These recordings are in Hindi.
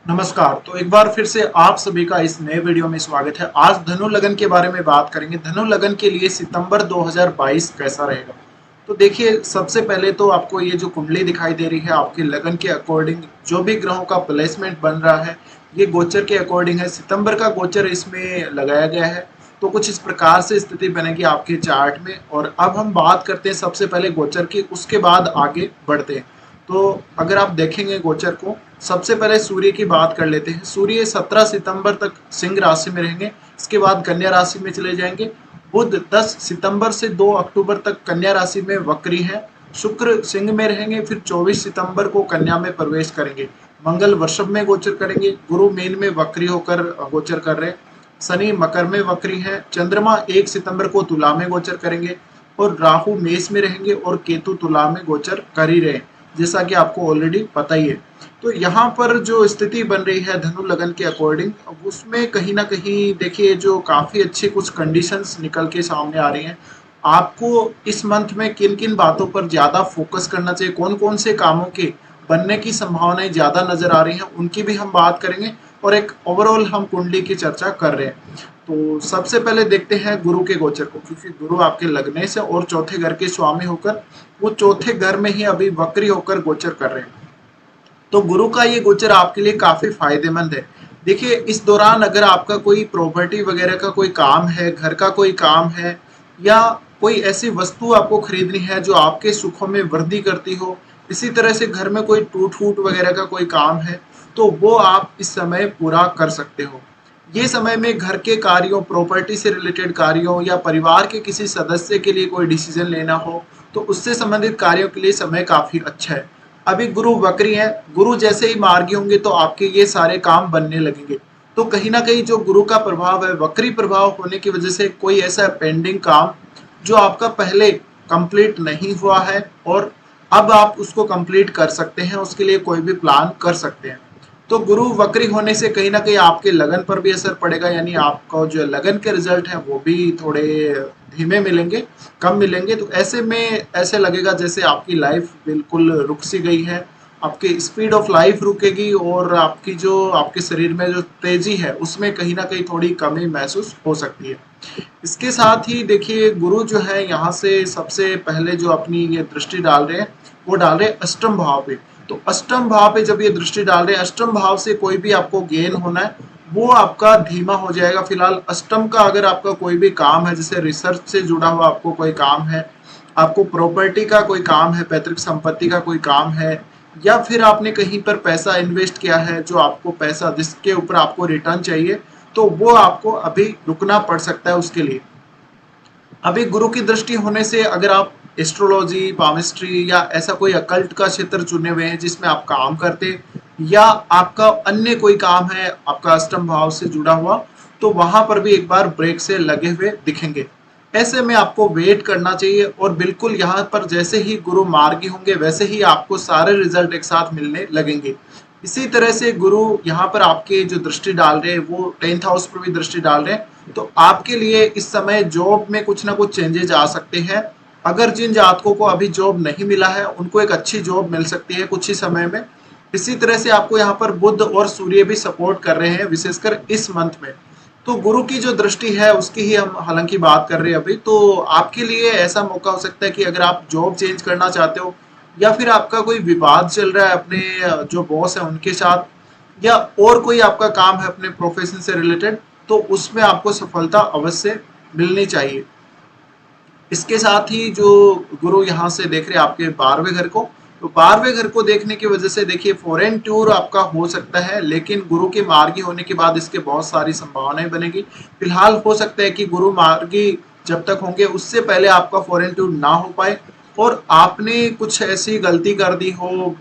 नमस्कार। तो एक बार फिर से आप सभी का इस नए वीडियो में स्वागत है। आज धनु लगन के बारे में बात करेंगे। धनु लगन के लिए सितंबर 2022 कैसा रहेगा? तो देखिए, सबसे पहले तो आपको ये जो कुंडली दिखाई दे रही है, आपके लगन के अकॉर्डिंग जो भी ग्रहों का प्लेसमेंट बन रहा है, ये गोचर के अकॉर्डिंग है। सितंबर का गोचर इसमें लगाया गया है। तो कुछ इस प्रकार से स्थिति बनेगी आपके चार्ट में। और अब हम बात करते हैं सबसे पहले गोचर की, उसके बाद आगे बढ़ते हैं। तो अगर आप देखेंगे गोचर को, सबसे पहले सूर्य की बात कर लेते हैं। सूर्य 17 सितंबर तक सिंह राशि में रहेंगे, इसके बाद कन्या राशि में चले जाएंगे। बुध 10 सितंबर से 2 अक्टूबर तक कन्या राशि में वक्री है। शुक्र सिंह में रहेंगे, फिर 24 सितंबर को कन्या में प्रवेश करेंगे। मंगल वृषभ में गोचर करेंगे। गुरु मीन में वक्री होकर गोचर कर रहे हैं। शनि मकर में वक्री है। चंद्रमा 1 सितंबर को तुला में गोचर करेंगे और राहु मेष में रहेंगे और केतु तुला में गोचर कर ही रहे, जैसा कि आपको ऑलरेडी पता ही है। तो यहाँ पर जो स्थिति बन रही है धनु लगन के अकॉर्डिंग, उसमें कहीं ना कहीं देखिए जो काफी अच्छी कुछ कंडीशंस निकल के सामने आ रही हैं। आपको इस मंथ में किन किन बातों पर ज्यादा फोकस करना चाहिए, कौन कौन से कामों के बनने की संभावनाएं ज्यादा नजर आ रही हैं, उनकी भी हम बात करेंगे। और एक ओवरऑल हम कुंडली की चर्चा कर रहे हैं। तो सबसे पहले देखते हैं गुरु के गोचर को, क्योंकि गुरु आपके लगने से और चौथे घर के स्वामी होकर वो चौथे घर में ही अभी वक्री होकर गोचर कर रहे हैं। तो गुरु का ये गोचर आपके लिए काफी फायदेमंद है। देखिए, इस दौरान अगर आपका कोई प्रॉपर्टी वगैरह का कोई काम है, घर का कोई काम है, या कोई ऐसी वस्तु आपको खरीदनी है जो आपके सुखों में वृद्धि करती हो, इसी तरह से घर में कोई टूट फूट वगैरह का कोई काम है, तो वो आप इस समय पूरा कर सकते हो। ये समय में घर के कार्यों, प्रॉपर्टी से रिलेटेड कार्यों, या परिवार के किसी सदस्य के लिए कोई डिसीजन लेना हो, तो उससे संबंधित कार्यों के लिए समय काफी अच्छा है। अभी गुरु वक्री है, गुरु जैसे ही मार्गी होंगे तो आपके ये सारे काम बनने लगेंगे। तो कहीं ना कहीं जो गुरु का प्रभाव है, वक्री प्रभाव होने की वजह से कोई ऐसा पेंडिंग काम जो आपका पहले कंप्लीट नहीं हुआ है और अब आप उसको कंप्लीट कर सकते हैं, उसके लिए कोई भी प्लान कर सकते हैं। तो गुरु वक्री होने से कहीं ना कहीं आपके लगन पर भी असर पड़ेगा, यानी आपको जो लगन के रिजल्ट हैं वो भी थोड़े धीमे मिलेंगे, कम मिलेंगे। तो ऐसे में ऐसे लगेगा जैसे आपकी लाइफ बिल्कुल रुक सी गई है, आपकी स्पीड ऑफ लाइफ रुकेगी और आपकी जो आपके शरीर में जो तेजी है उसमें कहीं ना कहीं थोड़ी कमी महसूस हो सकती है। इसके साथ ही देखिए, गुरु जो है यहाँ से सबसे पहले जो अपनी ये दृष्टि डाल रहे हैं, वो डाल रहे हैं अष्टम भाव पे। तो अष्टम भाव पे जब ये दृष्टि डाल रहे हैं, अष्टम भाव से कोई भी आपको गेन होना है वो आपका धीमा हो जाएगा। फिलहाल अष्टम का अगर आपका कोई भी काम है, जैसे रिसर्च से जुड़ा हुआ आपको कोई काम है, आपको प्रॉपर्टी का कोई काम है, पैतृक संपत्ति का कोई काम है, या फिर आपने कहीं पर पैसा इन्वेस्ट किया है, जो आपको पैसा जिसके ऊपर आपको रिटर्न चाहिए, तो वो आपको अभी रुकना पड़ सकता है उसके लिए। अभी गुरु की दृष्टि होने से अगर आप एस्ट्रोलॉजी, पामिस्ट्री या ऐसा कोई अकल्ट का क्षेत्र चुने हुए हैं जिसमें आप काम करते, या आपका अन्य कोई काम है आपका अष्टम भाव से जुड़ा हुआ, तो वहां पर भी एक बार ब्रेक से लगे हुए दिखेंगे। ऐसे में आपको वेट करना चाहिए और बिल्कुल यहाँ पर जैसे ही गुरु मार्गी होंगे वैसे ही आपको सारे रिजल्ट एक साथ मिलने लगेंगे। इसी तरह से गुरु यहाँ पर आपके जो दृष्टि डाल रहे हैं वो 10th हाउस पर भी दृष्टि डाल रहे हैं। तो आपके लिए इस समय जॉब में कुछ ना कुछ चेंजेस आ सकते हैं। अगर जिन जातकों को अभी जॉब नहीं मिला है उनको एक अच्छी जॉब मिल सकती है कुछ ही समय में। इसी तरह से आपको यहाँ पर बुध और सूर्य भी सपोर्ट कर रहे हैं, विशेषकर इस मंथ में। तो गुरु की जो दृष्टि है उसकी ही हम हालांकि बात कर रहे हैं अभी। तो आपके लिए ऐसा मौका हो सकता है कि अगर आप जॉब चेंज करना चाहते हो, या फिर आपका कोई विवाद चल रहा है अपने जो बॉस है उनके साथ, या और कोई आपका काम है अपने प्रोफेशन से रिलेटेड, तो उसमें आपको सफलता अवश्य मिलनी चाहिए। इसके साथ ही जो गुरु यहाँ से देख रहे हैं आपके 12वें घर को, तो 12वें घर को देखने की वजह से देखिए फॉरेन टूर आपका हो सकता है, लेकिन गुरु के मार्गी होने के बाद इसके बहुत सारी संभावनाएं बनेगी। फिलहाल हो सकता है कि गुरु मार्गी जब तक होंगे उससे पहले आपका फॉरेन टूर ना हो पाए और आपने कुछ ऐसी गलती कर दी हो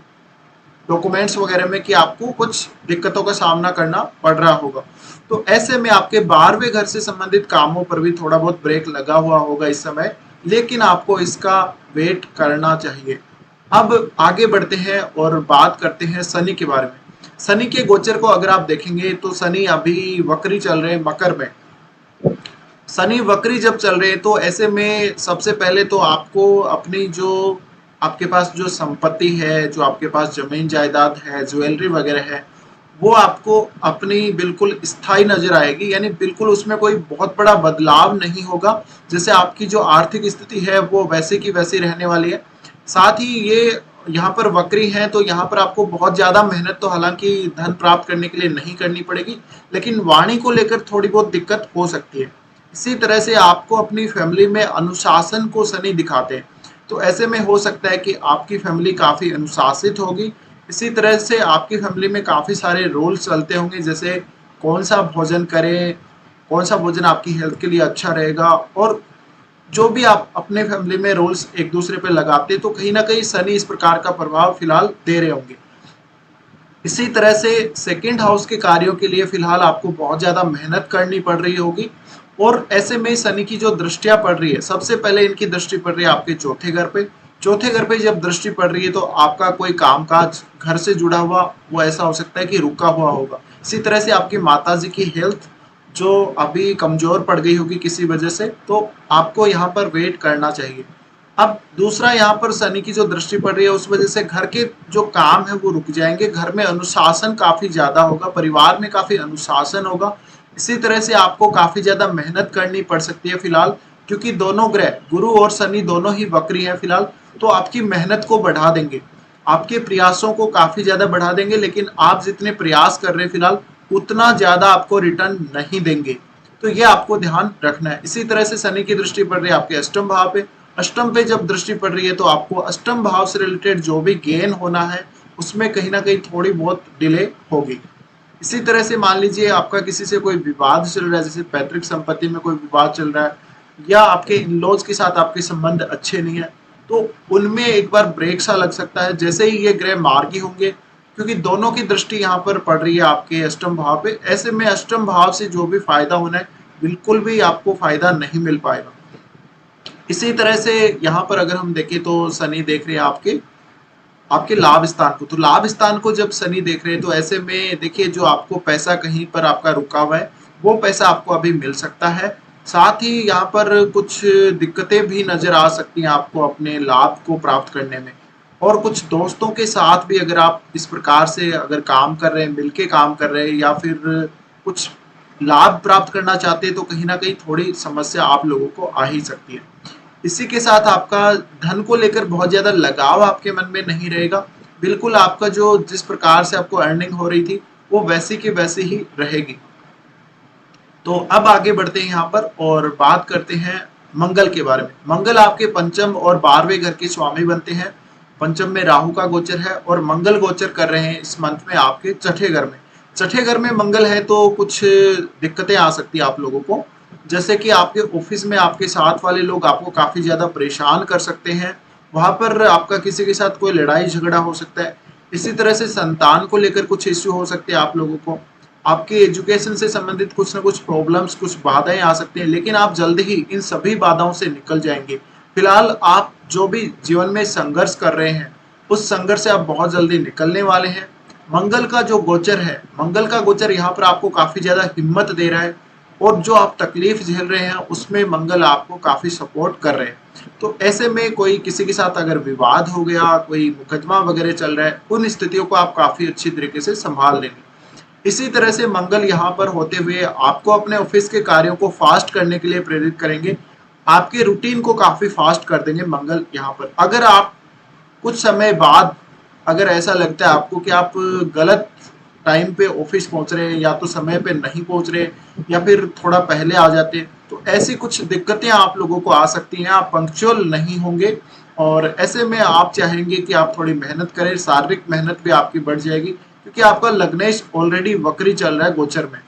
डॉक्यूमेंट्स वगैरह में कि आपको कुछ दिक्कतों का सामना करना पड़ रहा होगा। तो ऐसे में आपके 12वें घर से संबंधित कामों पर भी थोड़ा बहुत ब्रेक लगा हुआ होगा इस समय, लेकिन आपको इसका वेट करना चाहिए। अब आगे बढ़ते हैं और बात करते हैं शनि के बारे में। शनि के गोचर को अगर आप देखेंगे तो शनि अभी वक्री चल रहे हैं मकर में। शनि वक्री जब चल रहे हैं तो ऐसे में सबसे पहले तो आपको अपनी जो आपके पास जो संपत्ति है, जो आपके पास जमीन जायदाद है, ज्वेलरी वगैरह है, वो आपको अपनी बिल्कुल स्थायी नजर आएगी, यानी बिल्कुल उसमें कोई बहुत बड़ा बदलाव नहीं होगा। जैसे आपकी जो आर्थिक स्थिति है वो वैसे की वैसी रहने वाली है। साथ ही ये यहाँ पर वक्री है, तो यहाँ पर आपको बहुत ज्यादा मेहनत तो हालांकि धन प्राप्त करने के लिए नहीं करनी पड़ेगी, लेकिन वाणी को लेकर थोड़ी बहुत दिक्कत हो सकती है। इसी तरह से आपको अपनी फैमिली में अनुशासन को शनि दिखाते हैं, तो ऐसे में हो सकता है कि आपकी फैमिली काफी अनुशासित होगी। इसी तरह से आपकी फैमिली में काफी सारे रूल्स चलते होंगे, जैसे कौन सा भोजन करें, कौन सा भोजन आपकी हेल्थ के लिए अच्छा रहेगा, और जो भी आप अपने फैमिली में रूल्स एक दूसरे पे लगाते, तो कहीं ना कहीं शनि इस प्रकार का प्रभाव फिलहाल दे रहे होंगे। इसी तरह से सेकंड हाउस के कार्यों के लिए फिलहाल आपको बहुत ज्यादा मेहनत करनी पड़ रही होगी। और ऐसे में शनि की जो दृष्टियां पड़ रही है, सबसे पहले इनकी दृष्टि पड़ रही है आपके चौथे घर पे। चौथे घर पे जब दृष्टि पड़ रही है तो आपका कोई कामकाज घर से जुड़ा हुआ वो ऐसा हो सकता है कि रुका हुआ होगा। इसी तरह से आपकी माता जी की हेल्थ जो अभी कमजोर पड़ गई होगी किसी वजह से, तो आपको यहाँ पर वेट करना चाहिए। अब दूसरा, यहाँ पर शनि की जो दृष्टि पड़ रही है उस वजह से घर के जो काम है वो रुक जाएंगे, घर में अनुशासन काफी ज्यादा होगा, परिवार में काफी अनुशासन होगा। इसी तरह से आपको काफी ज्यादा मेहनत करनी पड़ सकती है फिलहाल, क्योंकि दोनों ग्रह गुरु और शनि दोनों ही वक्री हैं फिलहाल, तो आपकी मेहनत को बढ़ा देंगे, आपके प्रयासों को काफी ज्यादा बढ़ा देंगे, लेकिन आप जितने प्रयास कर रहे हैं फिलहाल उतना ज्यादा आपको रिटर्न नहीं देंगे। तो ये आपको ध्यान रखना है। इसी तरह से शनि की दृष्टि पड़ रही है आपके अष्टम भाव पे। अष्टम पे जब दृष्टि पड़ रही है तो आपको अष्टम भाव से रिलेटेड जो भी गेन होना है उसमें कहीं ना कहीं थोड़ी बहुत डिले होगी। इसी तरह से मान लीजिए आपका किसी से कोई विवाद चल रहा है, जैसे पैतृक संपत्ति में कोई विवाद चल रहा है, या आपके इन लॉज के साथ आपके संबंध अच्छे नहीं है, तो उनमें एक बार ब्रेक सा लग सकता है जैसे ही ये ग्रह मार्गी होंगे, क्योंकि दोनों की दृष्टि यहाँ पर पड़ रही है आपके अष्टम भाव पे। ऐसे में अष्टम भाव से जो भी फायदा होना है बिल्कुल भी आपको फायदा नहीं मिल पाएगा। इसी तरह से यहाँ पर अगर हम देखें तो शनि देख रहे हैं आपके आपके लाभ स्थान को, तो लाभ स्थान को जब शनि देख रहे हैं तो ऐसे में देखिए जो आपको पैसा कहीं पर आपका रुका हुआ है वो पैसा आपको अभी मिल सकता है। साथ ही यहाँ पर कुछ दिक्कतें भी नजर आ सकती हैं आपको अपने लाभ को प्राप्त करने में। और कुछ दोस्तों के साथ भी अगर आप इस प्रकार से अगर काम कर रहे हैं, मिलके काम कर रहे हैं, या फिर कुछ लाभ प्राप्त करना चाहते हैं, तो कहीं ना कहीं थोड़ी समस्या आप लोगों को आ ही सकती है। इसी के साथ आपका धन को लेकर बहुत ज्यादा लगाव आपके मन में नहीं रहेगा, बिल्कुल आपका जो जिस प्रकार से आपको अर्निंग हो रही थी वो वैसी की वैसी ही रहेगी। तो अब आगे बढ़ते हैं यहाँ पर और बात करते हैं मंगल के बारे में। मंगल आपके पंचम और 12वें घर के स्वामी बनते हैं। पंचम में राहु का गोचर है और मंगल गोचर कर रहे हैं इस मंथ में आपके छठे घर में। छठे घर में मंगल है तो कुछ दिक्कतें आ सकती है आप लोगों को, जैसे कि आपके ऑफिस में आपके साथ वाले लोग आपको काफी ज्यादा परेशान कर सकते हैं, वहां पर आपका किसी के साथ कोई लड़ाई झगड़ा हो सकता है। इसी तरह से संतान को लेकर कुछ इश्यू हो सकते हैं आप लोगों को, आपके एजुकेशन से संबंधित कुछ ना कुछ प्रॉब्लम्स, कुछ बाधाएं आ सकती हैं, लेकिन आप जल्द ही इन सभी बाधाओं से निकल जाएंगे। फिलहाल आप जो भी जीवन में संघर्ष कर रहे हैं उस संघर्ष से आप बहुत जल्दी निकलने वाले हैं। मंगल का जो गोचर है, मंगल का गोचर यहाँ पर आपको काफी ज्यादा हिम्मत दे रहा है, और जो आप तकलीफ झेल रहे हैं उसमें मंगल आपको काफी सपोर्ट कर रहे हैं। तो ऐसे में कोई किसी के साथ अगर विवाद हो गया, कोई मुकदमा वगैरह चल रहा है, उन स्थितियों को आप काफी अच्छी तरीके से संभाल लेंगे। इसी तरह से मंगल यहाँ पर होते हुए आपको अपने ऑफिस के कार्यों को फास्ट करने के लिए प्रेरित करेंगे, आपके रूटीन को काफी फास्ट कर देंगे मंगल यहाँ पर। अगर आप कुछ समय बाद अगर ऐसा लगता है आपको कि आप गलत टाइम पे ऑफिस पहुंच रहे हैं, या तो समय पे नहीं पहुंच रहे, या फिर थोड़ा पहले आ जाते हैं, तो ऐसी कुछ दिक्कतें आप लोगों को आ सकती हैं, आप पंक्चुअल नहीं होंगे। और ऐसे में आप चाहेंगे कि आप थोड़ी मेहनत करें, शारीरिक मेहनत भी आपकी बढ़ जाएगी, क्योंकि आपका लग्नेश ऑलरेडी वक्री चल रहा है गोचर में,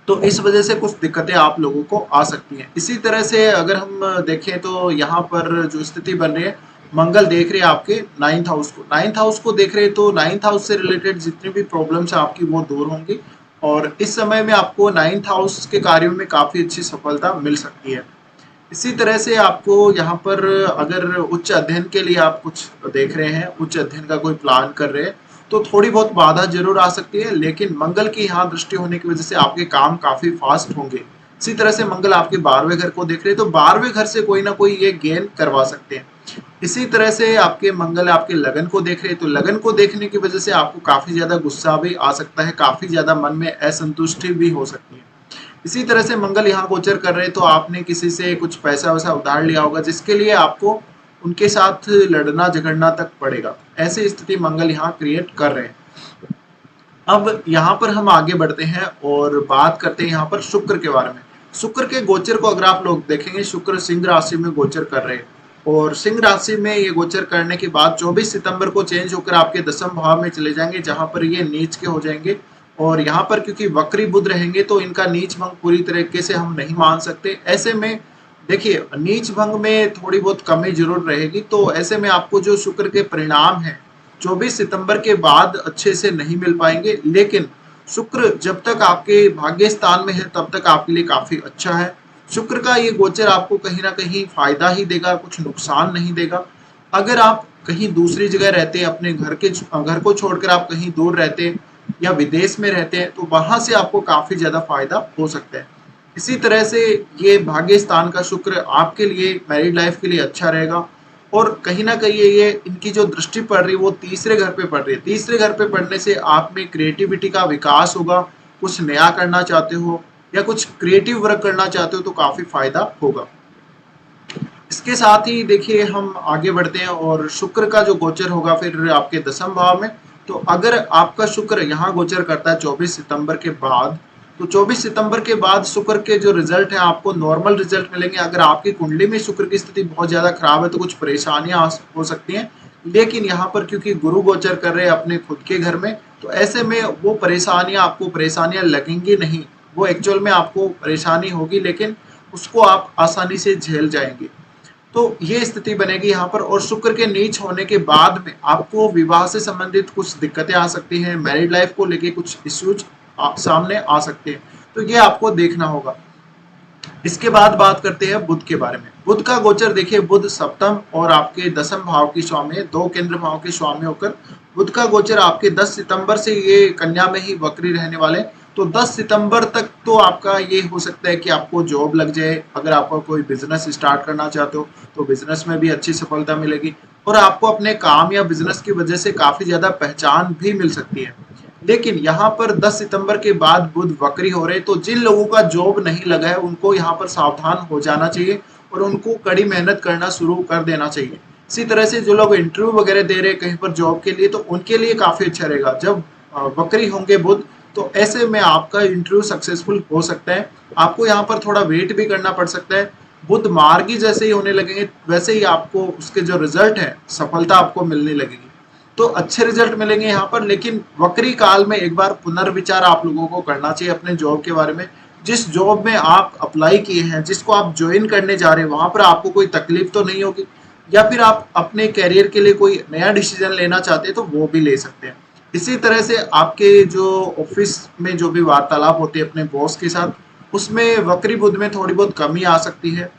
तो इस वजह से कुछ दिक्कतें आप लोगों को आ सकती हैं। इसी तरह से अगर हम देखें तो यहाँ पर जो स्थिति बन रही है, मंगल देख रहे हैं आपके नाइन्थ हाउस को, नाइन्थ हाउस को देख रहे हैं, तो नाइन्थ हाउस से रिलेटेड जितनी भी प्रॉब्लम्स है आपकी वो दूर होंगी, और इस समय में आपको नाइन्थ हाउस के कार्यों में काफी अच्छी सफलता मिल सकती है। इसी तरह से आपको यहाँ पर अगर उच्च अध्ययन के लिए आप कुछ देख रहे हैं, उच्च अध्ययन का कोई प्लान कर रहे हैं, तो थोड़ी बहुत बाधा जरूर आ सकती है, लेकिन मंगल की यहाँ दृष्टि होने की वजह से आपके काम काफी फास्ट होंगे। इसी तरह से मंगल आपके 12वें घर को देख रहे हैं, तो 12वें घर से कोई ना कोई ये गेन करवा सकते हैं। इसी तरह से आपके मंगल आपके लगन को देख रहे हैं, तो लगन को देखने की वजह से आपको काफी ज्यादा गुस्सा भी आ सकता है, काफी ज्यादा मन में असंतुष्टि भी हो सकती है। इसी तरह से मंगल यहाँ गोचर कर रहे हैं, तो आपने किसी से कुछ पैसा वैसा उधार लिया होगा, जिसके लिए आपको उनके साथ लड़ना झगड़ना तक पड़ेगा। ऐसी स्थिति मंगल यहाँ क्रिएट कर रहे हैं। अब यहाँ पर हम आगे बढ़ते हैं और बात करते हैं यहाँ पर शुक्र के बारे में। शुक्र के गोचर को अगर आप लोग देखेंगे, शुक्र सिंह राशि में गोचर कर रहे हैं और सिंह राशि में ये गोचर करने के बाद 24 सितंबर को चेंज होकर आपके दसम भाव में चले जाएंगे, जहां पर ये नीच के हो जाएंगे। और यहाँ पर क्योंकि वक्री बुध रहेंगे तो इनका नीच भंग पूरी तरीके से हम नहीं मान सकते। ऐसे में देखिए, नीच भंग में थोड़ी बहुत कमी जरूर रहेगी, तो ऐसे में आपको जो शुक्र के परिणाम है 24 सितंबर के बाद अच्छे से नहीं मिल पाएंगे। लेकिन शुक्र जब तक आपके भाग्य स्थान में है तब तक आपके लिए काफी अच्छा है। शुक्र का ये गोचर आपको कहीं ना कहीं फायदा ही देगा, कुछ नुकसान नहीं देगा। अगर आप कहीं दूसरी जगह रहते हैं, अपने घर को छोड़कर आप कहीं दूर रहते हैं या विदेश में रहते हैं, तो वहां से आपको काफी ज्यादा फायदा हो सकता है। इसी तरह से ये भाग्य स्थान का शुक्र आपके लिए मैरिड लाइफ के लिए अच्छा रहेगा। और कहीं ना कहीं ये इनकी जो दृष्टि पड़ रही है वो तीसरे घर पे पड़ रही है। तीसरे घर पे पड़ने से आप में क्रिएटिविटी का विकास होगा, कुछ नया करना चाहते हो या कुछ क्रिएटिव वर्क करना चाहते हो तो काफी फायदा होगा। इसके साथ ही देखिए हम आगे बढ़ते हैं और शुक्र का जो गोचर होगा फिर आपके दसम भाव में। तो अगर आपका शुक्र यहाँ गोचर करता है 24 सितंबर के बाद, तो 24 सितंबर के बाद शुक्र के जो रिजल्ट है आपको नॉर्मल रिजल्ट मिलेंगे। अगर आपकी कुंडली में शुक्र की स्थिति बहुत ज्यादा खराब है तो कुछ परेशानियां हो सकती हैं। लेकिन यहाँ पर क्योंकि गुरु गोचर कर रहे हैं अपने खुद के घर में, तो ऐसे में वो आपको परेशानियां लगेंगी नहीं। वो एक्चुअल में आपको परेशानी होगी लेकिन उसको आप आसानी से झेल जाएंगे। तो ये स्थिति बनेगी यहाँ पर। और शुक्र के नीच होने के बाद में आपको विवाह से संबंधित कुछ दिक्कतें आ सकती हैं, मैरिड लाइफ को लेके कुछ इश्यूज सामने आ सकते हैं, तो ये आपको देखना होगा। इसके बाद बात करते हैं बुध के बारे में। बुध का गोचर देखिए, बुध सप्तम और आपके दसम भाव की स्वामी है, दो केंद्र भाव के स्वामी होकर बुध का गोचर आपके 10 सितंबर से ये कन्या में ही वक्री रहने वाले। तो 10 सितंबर तक तो आपका ये हो सकता है कि आपको जॉब लग जाए। अगर आपको कोई बिजनेस स्टार्ट करना चाहते हो तो बिजनेस में भी अच्छी सफलता मिलेगी और आपको अपने काम या बिजनेस की वजह से काफी ज्यादा पहचान भी मिल सकती है। लेकिन यहाँ पर 10 सितंबर के बाद बुध वक्री हो रहे, तो जिन लोगों का जॉब नहीं लगा है उनको यहाँ पर सावधान हो जाना चाहिए और उनको कड़ी मेहनत करना शुरू कर देना चाहिए। इसी तरह से जो लोग इंटरव्यू वगैरह दे रहे हैं कहीं पर जॉब के लिए, तो उनके लिए काफी अच्छा रहेगा। जब वक्री होंगे बुध तो ऐसे में आपका इंटरव्यू सक्सेसफुल हो सकता है। आपको यहाँ पर थोड़ा वेट भी करना पड़ सकता है। बुध मार्गी जैसे ही होने लगेंगे वैसे ही आपको उसके जो रिजल्ट है सफलता आपको मिलने लगेगी, तो अच्छे रिजल्ट मिलेंगे यहाँ पर। लेकिन वक्री काल में एक बार पुनर्विचार आप लोगों को करना चाहिए अपने जॉब के बारे में। जिस जॉब में आप अप्लाई किए हैं, जिसको आप ज्वाइन करने जा रहे हैं, वहां पर आपको कोई तकलीफ तो नहीं होगी, या फिर आप अपने कैरियर के लिए कोई नया डिसीजन लेना चाहते हैं तो वो भी ले सकते हैं। इसी तरह से आपके जो ऑफिस में जो भी वार्तालाप होते हैं अपने बॉस के साथ, उसमें वक्री बुध में थोड़ी बहुत कमी आ सकती है।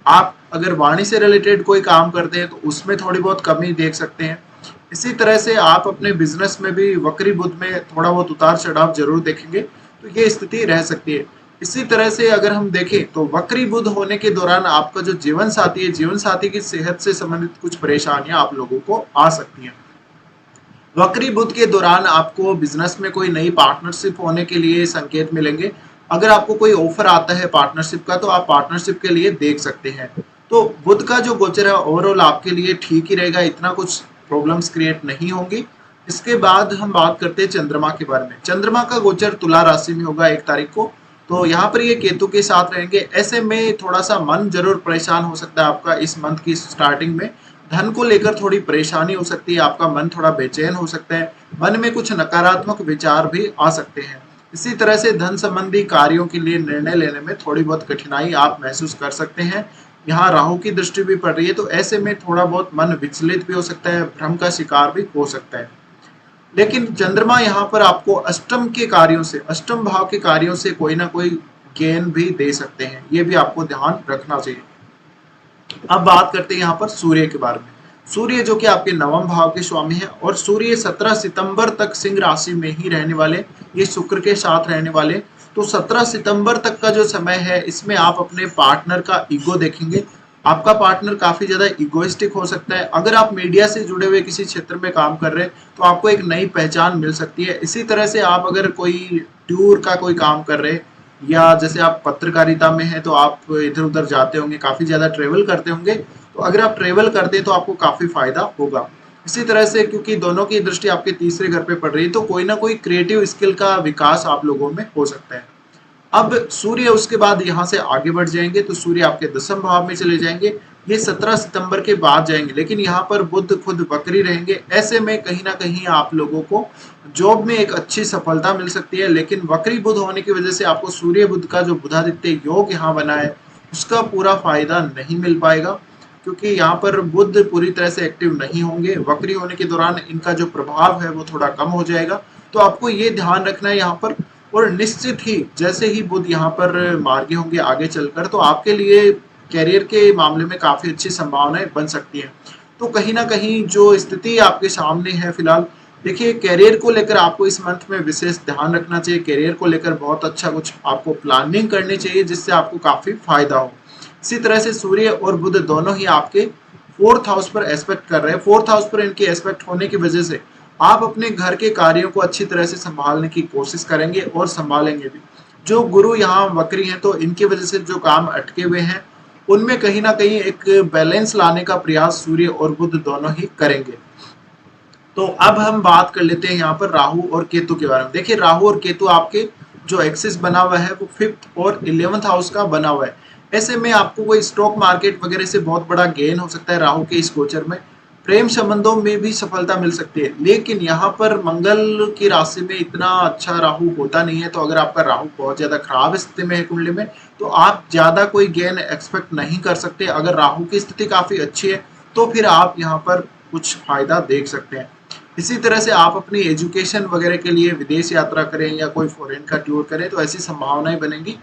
आप अगर वाणी से रिलेटेड कोई काम करते हैं तो उसमें थोड़ी बहुत कमी देख सकते हैं। इसी तरह से आप अपने बिजनेस में भी वक्री बुध में थोड़ा बहुत उतार चढ़ाव जरूर देखेंगे, तो ये स्थिति रह सकती है। इसी तरह से अगर हम देखें तो वक्री बुध होने के दौरान आपका जो जीवन साथी है, जीवन साथी की सेहत से संबंधित कुछ परेशानियां आप लोगों को आ सकती हैं। वक्री बुध के दौरान आपको बिजनेस में कोई नई पार्टनरशिप होने के लिए संकेत मिलेंगे। अगर आपको कोई ऑफर आता है पार्टनरशिप का तो आप पार्टनरशिप के लिए देख सकते हैं। तो बुध का जो गोचर है ओवरऑल आपके लिए ठीक ही रहेगा, इतना कुछ प्रॉब्लम्स क्रिएट नहीं होंगी। इसके बाद हम बात करते हैं चंद्रमा के बारे में। चंद्रमा का गोचर तुला राशि में होगा 1 तारीख को, तो यहाँ पर ये केतु के साथ रहेंगे। ऐसे में थोड़ा सा मन जरूर परेशान हो सकता है आपका इस मंथ की स्टार्टिंग में। धन को लेकर थोड़ी परेशानी हो सकती है, आपका मन थोड़ा बेचैन हो सकता है, मन में कुछ नकारात्मक विचार भी आ सकते हैं। इसी तरह से धन संबंधी कार्यों के लिए निर्णय लेने में थोड़ी बहुत कठिनाई आप महसूस कर सकते हैं। यहाँ राहु की दृष्टि भी पड़ रही है, तो ऐसे में थोड़ा बहुत मन विचलित भी हो सकता है, भ्रम का शिकार भी हो सकता है। लेकिन चंद्रमा यहाँ पर आपको अष्टम के कार्यों से, अष्टम भाव के कार्यों से कोई ना कोई गेन भी दे सकते हैं, ये भी आपको ध्यान रखना चाहिए। अब बात करते हैं यहाँ पर सूर्य के बारे में। सूर्य जो कि आपके नवम भाव के स्वामी है और सूर्य 17 सितंबर तक सिंह राशि में ही रहने वाले, ये शुक्र के साथ रहने वाले। तो 17 सितंबर तक का जो समय है इसमें आप अपने पार्टनर का ईगो देखेंगे। आपका पार्टनर काफी ज्यादा इगोइस्टिक हो सकता है। अगर आप मीडिया से जुड़े हुए किसी क्षेत्र में काम कर रहे हैं तो आपको एक नई पहचान मिल सकती है। इसी तरह से आप अगर कोई टूर का कोई काम कर रहे हैं या जैसे आप पत्रकारिता में हैं तो आप इधर उधर जाते होंगे, काफी ज्यादा ट्रेवल करते होंगे, तो अगर आप ट्रेवल करते हैं तो आपको काफी फायदा होगा। इसी तरह से क्योंकि दोनों की दृष्टि आपके तीसरे घर पे पड़ रही है तो कोई ना कोई क्रिएटिव स्किल का विकास आप लोगों में हो सकता है। अब सूर्य उसके बाद यहाँ से आगे बढ़ जाएंगे तो सूर्य आपके 10वें भाव में चले जाएंगे। ये 17 सितंबर के बाद जाएंगे, लेकिन यहाँ पर बुध खुद वक्री रहेंगे। ऐसे में कहीं ना कहीं आप लोगों को जॉब में एक अच्छी सफलता मिल सकती है, लेकिन वक्री बुध होने की वजह से आपको सूर्य बुध का जो बुधादित्य योग यहाँ बना है उसका पूरा फायदा नहीं मिल पाएगा, क्योंकि यहाँ पर बुध पूरी तरह से एक्टिव नहीं होंगे। वक्री होने के दौरान इनका जो प्रभाव है वो थोड़ा कम हो जाएगा। तो आपको ये ध्यान रखना है यहाँ पर। और निश्चित ही जैसे ही बुध यहाँ पर मार्गी होंगे आगे चलकर तो आपके लिए कैरियर के मामले में काफी अच्छी संभावनाएं बन सकती हैं। तो कहीं ना कहीं जो स्थिति आपके सामने है फिलहाल, देखिए कैरियर को लेकर आपको इस मंथ में विशेष ध्यान रखना चाहिए। कैरियर को लेकर बहुत अच्छा कुछ आपको प्लानिंग करनी चाहिए जिससे आपको काफी फायदा हो। इसी तरह से सूर्य और बुध दोनों ही आपके 4th हाउस पर एस्पेक्ट कर रहे हैं। 4th हाउस पर इनकी एस्पेक्ट होने की वजह से आप अपने घर के कार्यों को अच्छी तरह से संभालने की कोशिश करेंगे और संभालेंगे भी। जो गुरु यहाँ वक्री हैं तो इनकी वजह से जो काम अटके हुए हैं उनमें कहीं ना कहीं एक बैलेंस लाने का प्रयास सूर्य और बुध दोनों ही करेंगे। तो अब हम बात कर लेते हैं यहाँ पर राहु और केतु के बारे में। देखिए राहु और केतु आपके जो एक्सिस बना हुआ है वो 5th और 11th हाउस का बना हुआ है। ऐसे में आपको कोई स्टॉक मार्केट वगैरह से बहुत बड़ा गेन हो सकता है राहु के इस गोचर में। प्रेम संबंधों में भी सफलता मिल सकती है, लेकिन यहाँ पर मंगल की राशि में इतना अच्छा राहु होता नहीं है। तो अगर आपका राहु बहुत ज्यादा खराब स्थिति में है कुंडली में तो आप ज्यादा कोई गेन एक्सपेक्ट नहीं कर सकते। अगर राहु की स्थिति काफी अच्छी है तो फिर आप यहाँ पर कुछ फायदा देख सकते हैं। इसी तरह से आप अपनी एजुकेशन वगैरह के लिए विदेश यात्रा करें या कोई फॉरेन का टूर करें तो ऐसी संभावनाएं बनेंगी।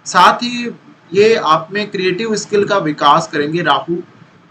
साथ ही ये आप में क्रिएटिव स्किल का विकास करेंगे राहु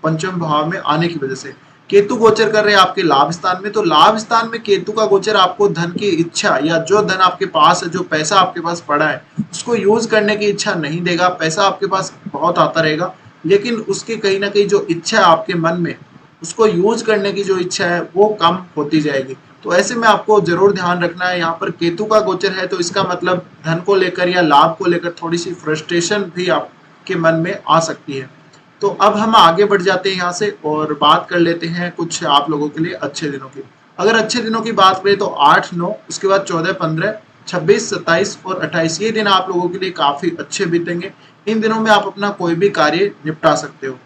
5वें भाव में आने की वजह से। केतु गोचर कर रहे हैं आपके लाभ स्थान में, तो लाभ स्थान में केतु का गोचर आपको धन की इच्छा या जो धन आपके पास है, जो पैसा आपके पास पड़ा है उसको यूज करने की इच्छा नहीं देगा। पैसा आपके पास बहुत आता रहेगा, लेकिन उसकी कहीं ना कहीं जो इच्छा है आपके मन में, उसको यूज करने की जो इच्छा है वो कम होती जाएगी। तो ऐसे में आपको जरूर ध्यान रखना है। यहाँ पर केतु का गोचर है तो इसका मतलब धन को लेकर या लाभ को लेकर थोड़ी सी फ्रस्ट्रेशन भी आपके मन में आ सकती है। तो अब हम आगे बढ़ जाते हैं यहाँ से और बात कर लेते हैं कुछ आप लोगों के लिए अच्छे दिनों की। अगर अच्छे दिनों की बात करें तो 8, 9, उसके बाद 14, 15, 26, 27 और 28 ये दिन आप लोगों के लिए काफी अच्छे बीतेंगे। इन दिनों में आप अपना कोई भी कार्य निपटा सकते हो।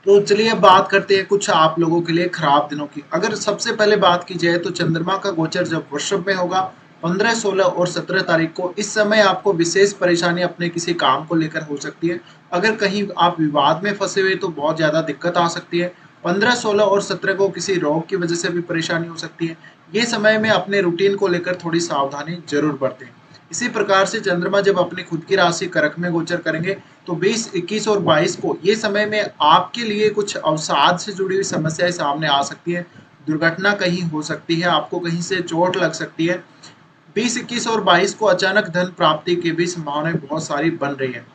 तो चलिए अब बात करते हैं कुछ आप लोगों के लिए खराब दिनों की। अगर सबसे पहले बात की जाए तो चंद्रमा का गोचर जब वृषभ में होगा 15, 16 और 17 तारीख को, इस समय आपको विशेष परेशानी अपने किसी काम को लेकर हो सकती है। अगर कहीं आप विवाद में फंसे हुए तो बहुत ज्यादा दिक्कत आ सकती है। 15, 16 और 17 को किसी रोग की वजह से भी परेशानी हो सकती है। ये समय में अपने रूटीन को लेकर थोड़ी सावधानी जरूर बरतें। इसी प्रकार से चंद्रमा जब अपनी खुद की राशि कर्क में गोचर करेंगे तो 20, 21 और 22 को ये समय में आपके लिए कुछ अवसाद से जुड़ी हुई समस्याएं सामने आ सकती है। दुर्घटना कहीं हो सकती है, आपको कहीं से चोट लग सकती है। 20, 21 और 22 को अचानक धन प्राप्ति की भी संभावनाएं बहुत सारी बन रही है।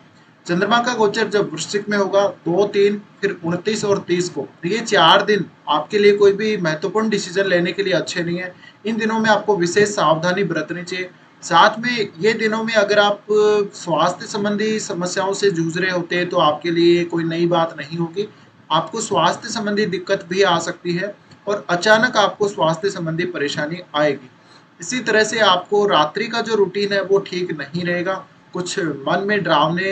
चंद्रमा का गोचर जब वृश्चिक में होगा 2, 3, फिर 29 और 30 को, ये 4 दिन आपके लिए कोई भी महत्वपूर्ण डिसीजन लेने के लिए अच्छे नहीं है। इन दिनों में आपको विशेष सावधानी बरतनी चाहिए। साथ में ये दिनों में अगर आप स्वास्थ्य संबंधी समस्याओं से जूझ रहे होते हैं तो आपके लिए कोई नई बात नहीं होगी। आपको स्वास्थ्य संबंधी दिक्कत भी आ सकती है और अचानक आपको स्वास्थ्य संबंधी परेशानी आएगी। इसी तरह से आपको रात्रि का जो रूटीन है वो ठीक नहीं रहेगा। कुछ मन में डरावने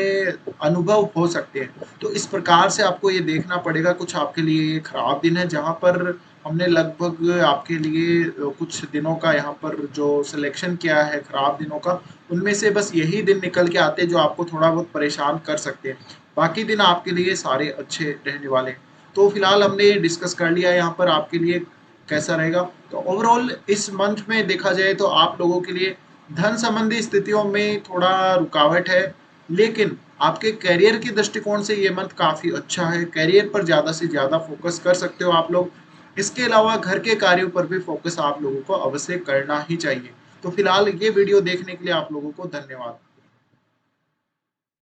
अनुभव हो सकते हैं। तो इस प्रकार से आपको ये देखना पड़ेगा। कुछ आपके लिए खराब दिन है जहाँ पर हमने लगभग आपके लिए कुछ दिनों का यहाँ पर जो सिलेक्शन किया है खराब दिनों का, उनमें से बस यही दिन निकल के आते हैं जो आपको थोड़ा बहुत परेशान कर सकते हैं। बाकी दिन आपके लिए सारे अच्छे रहने वाले हैं। तो फिलहाल हमने डिस्कस कर लिया है यहाँ पर आपके लिए कैसा रहेगा। तो ओवरऑल इस मंथ में देखा जाए तो आप लोगों के लिए धन संबंधी स्थितियों में थोड़ा रुकावट है, लेकिन आपके करियर के दृष्टिकोण से ये मंथ काफी अच्छा है। करियर पर ज्यादा से ज्यादा फोकस कर सकते हो आप लोग। इसके अलावा घर के कार्यों पर भी फोकस आप लोगों को अवश्य करना ही चाहिए। तो फिलहाल ये वीडियो देखने के लिए आप लोगों को धन्यवाद।